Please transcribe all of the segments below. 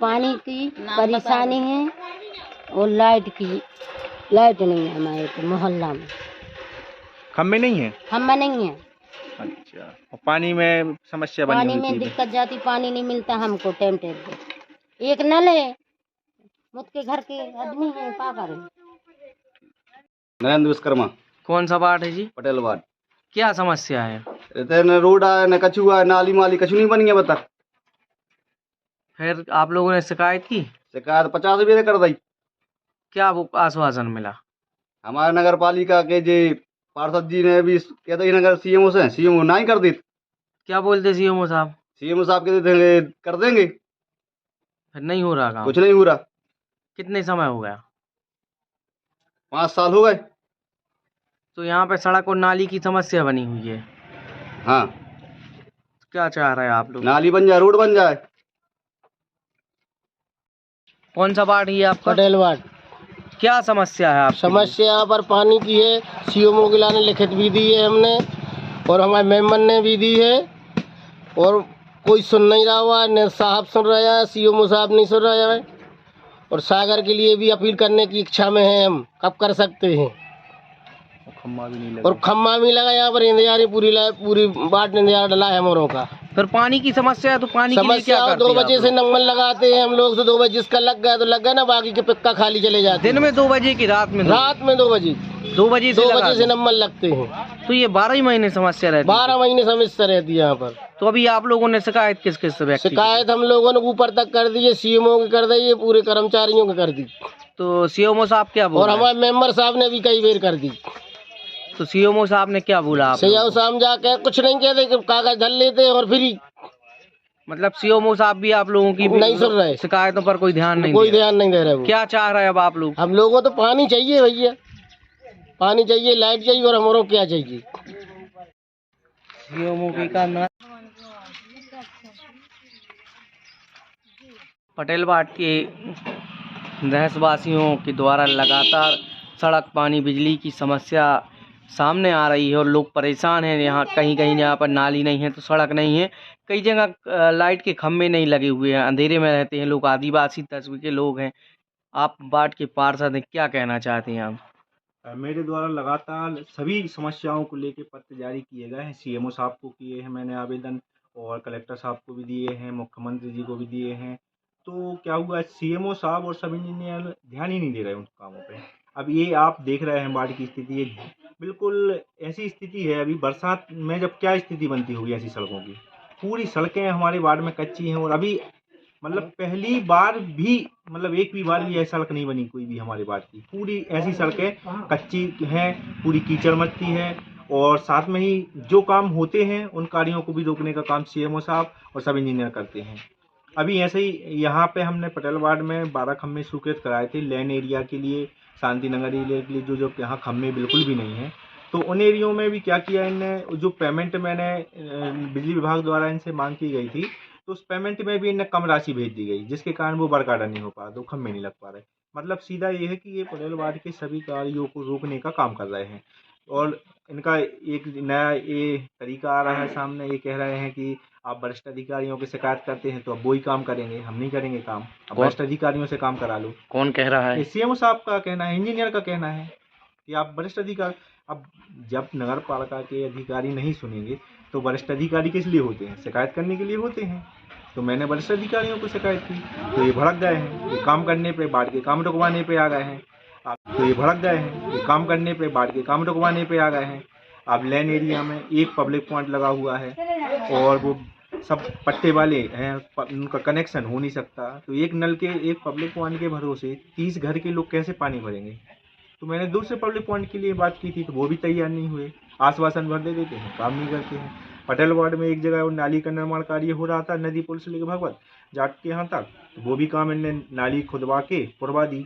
पानी की परेशानी है और लाइट नहीं है हमारे तो मोहल्ला में। खम्भे नहीं है? खम्बा नहीं है। अच्छा, और पानी में समस्या बनी पानी हुई में थी? दिक्कत जाती, पानी नहीं मिलता हमको टाइम पे। एक नल है, मुझके घर के आदमी है, क्या करें। नरेंद्र विश्वकर्मा। कौन सा वार्ड है जी? पटेल वार्ड। क्या समस्या है? न रोड आया, न कछु आया, नाली माली कछु नहीं बनी है बता। फिर आप लोगों ने शिकायत की? शिकायत 50 बेर कर दी। क्या वो आश्वासन मिला? हमारे नगर पालिका के जे पार्षद जी ने भी कहते ही नगर सीएमओ से, सीएमओ ना ही कर दी। क्या बोलते सीएमओ साहब? सीएमओ साहब कहते थे कर देंगे, फिर नहीं हो रहा काम? कुछ नहीं हो रहा। कितने समय हो गया? 5 साल हो गए। तो यहाँ पे सड़क और नाली की समस्या बनी हुई है। हाँ, क्या चाह रहे हैं आप लोग? नाली बन जाए, रोड बन जाए। कौन सा वार्ड है आपका? पटेल वार्ड। क्या समस्या है आप? समस्या यहाँ पर पानी की है। सीएमओ गिला ने लिखित भी दी है हमने, और हमारे मेंबर ने भी दी है, और कोई सुन नहीं रहा हुआ। न साहब सुन रहा है, सीएमओ साहब नहीं सुन रहा है। और सागर के लिए भी अपील करने की इच्छा में है, हम कब कर सकते हैं। और खम्मा भी लगा यहाँ पर, इंतजार पूरी बाट इंतजार डला है मोरों का। फिर पानी की समस्या है तो पानी के लिए क्या समस्या करते 2 हैं बजे आप से लोग? नंबर लगाते हैं हम लोग, से 2 बजे जिसका लग गया तो लग गया ना, बाकी के पिक्का खाली चले जाते हैं। दिन में 2 बजे की रात में? रात में 2 बजे 2 बजे 2 बजे से नंबर लगते हैं। तो ये 12 ही महीने समस्या रहती है? 12 महीने समस्या रहती है यहाँ पर। तो अभी आप लोगों ने शिकायत किस किस से व्यक्त की? शिकायत हम लोगों ने ऊपर तक कर दी है, सीएमओ की कर दी है, पूरे कर्मचारियों की कर दी। तो सीएमओ साहब क्या बोल और रहे हैं? हमारे मेंबर साहब ने भी कई बार कर दी। तो सीएमओ साहब ने क्या बोला आप लोगों सीएमओ को? साहब जाके कुछ नहीं कहते कि कागज धर लेते हैं और फिर मतलब सीएमओ साहब भी आप लोगों की नहीं सुन रहे, शिकायतों पर कोई ध्यान नहीं कोई दे रहे? ध्यान नहीं दे रहे वो। क्या चाह रहे हैं अब आप लोग? हम लोगों को तो पानी चाहिए भैया, पानी चाहिए, लाइट चाहिए, और हमारों क्या चाहिए। सीएमओ की का पटेल वार्ड के रहसवासियों के द्वारा लगातार सड़क, पानी, बिजली की समस्या सामने आ रही है और लोग परेशान हैं। यहाँ कहीं कहीं जहाँ पर नाली नहीं है तो सड़क नहीं है, कई जगह लाइट के खम्भे नहीं लगे हुए हैं, अंधेरे में रहते हैं लोग, आदिवासी तस्वीर के लोग हैं। आप वार्ड के पार्षद हैं, क्या कहना चाहते हैं आप? मेरे द्वारा लगातार सभी समस्याओं को लेकर पत्र जारी किए गए हैं। सीएमओ साहब को किए हैं मैंने आवेदन, और कलेक्टर साहब को भी दिए हैं, मुख्यमंत्री जी को भी दिए हैं। तो क्या हुआ, सीएमओ साहब और सब इंजीनियर ध्यान ही नहीं दे रहे उन कामों पे। अब ये आप देख रहे हैं वार्ड की स्थिति, ये बिल्कुल ऐसी स्थिति है। अभी बरसात में जब क्या स्थिति बनती होगी ऐसी सड़कों की। पूरी सड़कें हमारे वार्ड में कच्ची हैं, और अभी मतलब पहली बार भी, मतलब एक भी बार भी ऐसी सड़क नहीं बनी कोई भी हमारे वार्ड की। पूरी ऐसी सड़कें कच्ची हैं, पूरी कीचड़ मचती है, और साथ में ही जो काम होते हैं उन कार्यों को भी रोकने का काम सीएमओ साहब और सब इंजीनियर करते हैं। अभी ऐसे ही यहाँ पे हमने पटेल वार्ड में 12 खम्भे स्वीकृत कराए थे लेन एरिया के लिए, शांति नगर एरिया के लिए, जो यहाँ खम्भे बिल्कुल भी नहीं हैं। तो उन एरियो में भी क्या किया इनने, जो पेमेंट मैंने बिजली विभाग द्वारा इनसे मांग की गई थी, तो उस पेमेंट में भी इन्हें कम राशि भेज दी गई, जिसके कारण वो वर्क आर्डर नहीं हो पा रहा, तो खम्भे नहीं लग पा रहे। मतलब सीधा ये है कि ये पटेल वार्ड के सभी कार्यों को रोकने का काम कर रहे हैं। और इनका एक नया ये तरीका आ रहा है सामने, ये कह रहे हैं कि आप वरिष्ठ अधिकारियों की शिकायत करते हैं तो अब वो ही काम करेंगे, हम नहीं करेंगे काम, अब वरिष्ठ अधिकारियों से काम करा लो। कौन कह रहा है? सीएमओ साहब का कहना है, इंजीनियर का कहना है कि आप वरिष्ठ अधिकारी, अब जब नगर पालिका के अधिकारी नहीं सुनेंगे तो वरिष्ठ अधिकारी किस लिए होते हैं? शिकायत करने के लिए होते हैं। तो मैंने वरिष्ठ अधिकारियों को शिकायत की, तो ये भड़क गए हैं, ये काम करने पे, वार्ड के काम रुकवाने पे आ गए हैं। तो ये भड़क गए हैं, ये काम करने पे, वार्ड के काम रुकवाने पे आ गए हैं। अब लेन एरिया में एक पब्लिक पॉइंट लगा हुआ है, और वो सब पट्टे वाले हैं, उनका कनेक्शन हो नहीं सकता। तो एक नल के, एक पब्लिक पॉइंट के भरोसे 30 घर के लोग कैसे पानी भरेंगे? तो मैंने दूसरे पब्लिक पॉइंट के लिए बात की थी, तो वो भी तैयार नहीं हुए, आश्वासन भर दे देते हैं, काम नहीं करते हैं। पटेल वार्ड में एक जगह वो नाली का निर्माण कार्य हो रहा था, नदी पुल से लेकर भगवत जाट के यहाँ तक, तो वो भी काम इनने नाली खुदवा के पुरवा दी।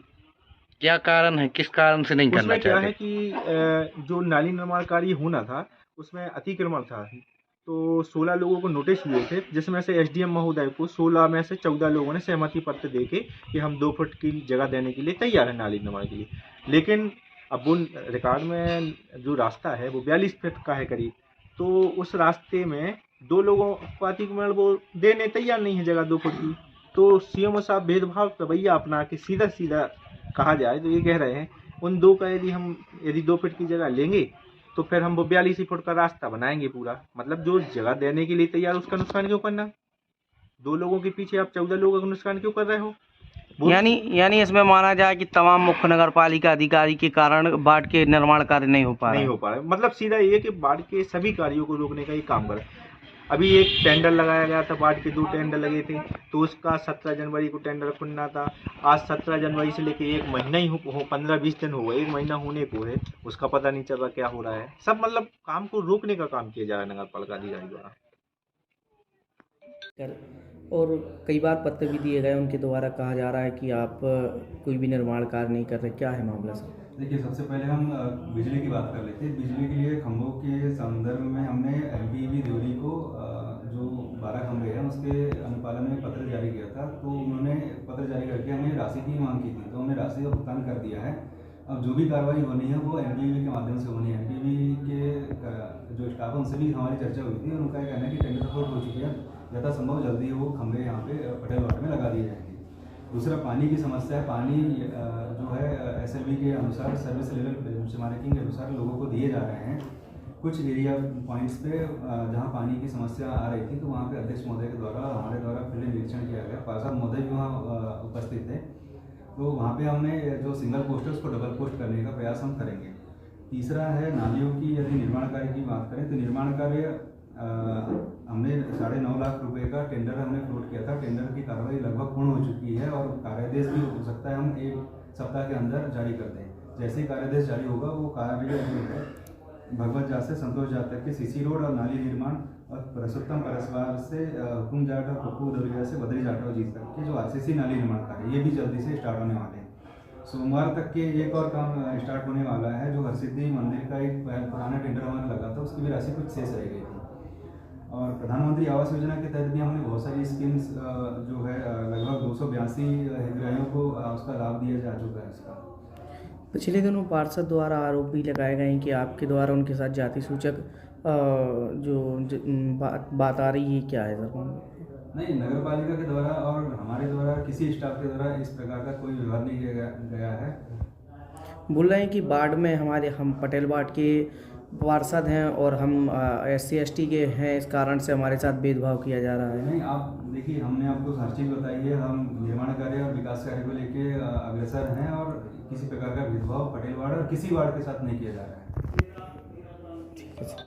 क्या कारण है, किस कारण से नहीं करना उसमें क्या है चाहते? कि जो नाली निर्माण कार्य होना था उसमें अतिक्रमण था, तो 16 लोगों को नोटिस हुए थे, जिसमें से एसडीएम महोदय को 16 में से 14 लोगों ने सहमति पत्र देके कि हम 2 फुट की जगह देने के लिए तैयार है नाली निर्माण के लिए। लेकिन अब वो रिकॉर्ड में जो रास्ता है वो 42 फीट का है करीब, तो उस रास्ते में 2 लोगों को अतिक्रमण वो देने तैयार नहीं है जगह 2 फुट की। तो सीएमओ साहब भेदभाव रवैया अपना के सीधा सीधा कहा जाए तो ये कह रहे हैं उन 2 का यदि 2 फीट की जगह लेंगे तो फिर हम वो 42 फुट का रास्ता बनाएंगे पूरा। मतलब जो जगह देने के लिए तैयार उसका नुकसान क्यों करना? 2 लोगों के पीछे आप 14 लोगों का नुकसान क्यों कर रहे हो? यानी इसमें माना जाए कि तमाम मुख्य नगर पालिका अधिकारी के कारण बाढ़ के निर्माण कार्य नहीं हो पा रहे। मतलब सीधा ये कि बाढ़ के सभी कार्यों को रोकने का ही काम करे। अभी एक टेंडर लगाया गया था, बाढ़ के 2 टेंडर लगे थे, तो उसका 17 जनवरी को टेंडर खुलना था। आज 17 जनवरी से लेके 1 महीना ही हो 15-20 दिन हो गए, 1 महीना होने को है, उसका पता नहीं चल रहा क्या हो रहा है। सब मतलब काम को रोकने का काम किया जा रहा है नगर पालिका अधिकारी द्वारा। और कई बार पत्र भी दिए गए, उनके द्वारा कहा जा रहा है कि आप कोई भी निर्माण कार्य नहीं कर रहे, क्या है मामला सर? देखिए, सबसे पहले हम बिजली की बात कर लेते हैं। बिजली के लिए खंभों के संदर्भ में हमने एमपीवी देवरी को जो 12 खंभे हैं उसके अनुपालन में पत्र जारी किया था। तो उन्होंने पत्र जारी करके हमें राशि की मांग की थी, तो हमने राशि का भुगतान कर दिया है। अब जो भी कार्रवाई होनी है वो एमपीवी के माध्यम से होनी है। एमपीवी के जो स्टाफ उनसे भी हमारी चर्चा हुई थी, उनका ये कहना है कि टेंडर फ्लोट हो चुकी है, यथासंभव जल्दी वो खंभे यहाँ पे पटेल वार्ड में लगा दिए जाएंगे। दूसरा, पानी की समस्या है। पानी जो है एसएलवी के अनुसार, सर्विस लेवल बेंचमार्किंग के अनुसार लोगों को दिए जा रहे हैं। कुछ एरिया पॉइंट्स पे जहाँ पानी की समस्या आ रही थी तो वहाँ पे अध्यक्ष महोदय के द्वारा हमारे द्वारा फील्ड निरीक्षण किया गया। पार्षद महोदय भी वहाँ उपस्थित थे, तो वहाँ पे हमने जो सिंगल पोस्ट है उसको डबल पोस्ट करने का प्रयास हम करेंगे। तीसरा है नालियों की, यदि निर्माण कार्य की बात करें तो निर्माण कार्य हमने 9.5 लाख रुपए का टेंडर हमने फ्लोट किया था। टेंडर की कार्रवाई लगभग पूर्ण हो चुकी है और कार्यादेश भी हो सकता है हम 1 सप्ताह के अंदर जारी कर दें। जैसे ही कार्यादेश जारी होगा वो कार्य जो है भगवत जात से संतोष जात तक के सीसी रोड और नाली निर्माण और पुरुषोत्तम परसवार से हुकुम जाट और पप्पू दरिया से बद्री जाट और जीत तक के जो आरसीसी नाली निर्माण कार्य ये भी जल्दी से स्टार्ट होने वाले हैं। सोमवार तक के एक और काम स्टार्ट होने वाला है। जो हरसिद्धि मंदिर का एक पुराना टेंडर हमारा लगा था उसकी भी राशि कुछ शेष रह गई थी। और प्रधानमंत्री आवास योजना के तहत भी हमने बहुत सारी स्कीम्स जो है लगभग 282 हितग्राहियों को उसका लाभ दिया जा चुका है। इसका पिछले दिनों पार्षद द्वारा आरोप भी लगाए गए हैं कि आपके द्वारा उनके साथ जाति सूचक बात आ रही है, क्या है सर? नहीं, नगर पालिका के द्वारा और हमारे द्वारा किसी स्टाफ के द्वारा इस प्रकार का कोई व्यवहार नहीं किया गया है। बोल रहे हैं कि बाढ़ में हम पटेल वार्ड के पार्षद हैं और हम SC ST के हैं, इस कारण से हमारे साथ भेदभाव किया जा रहा है। नहीं, आप देखिए, हमने आपको हर चीज़ बताई है। हम निर्माण कार्य और विकास कार्य को लेके अग्रसर हैं और किसी प्रकार का भेदभाव पटेल वार्ड और किसी वार्ड के साथ नहीं किया जा रहा है। ठीक है सर।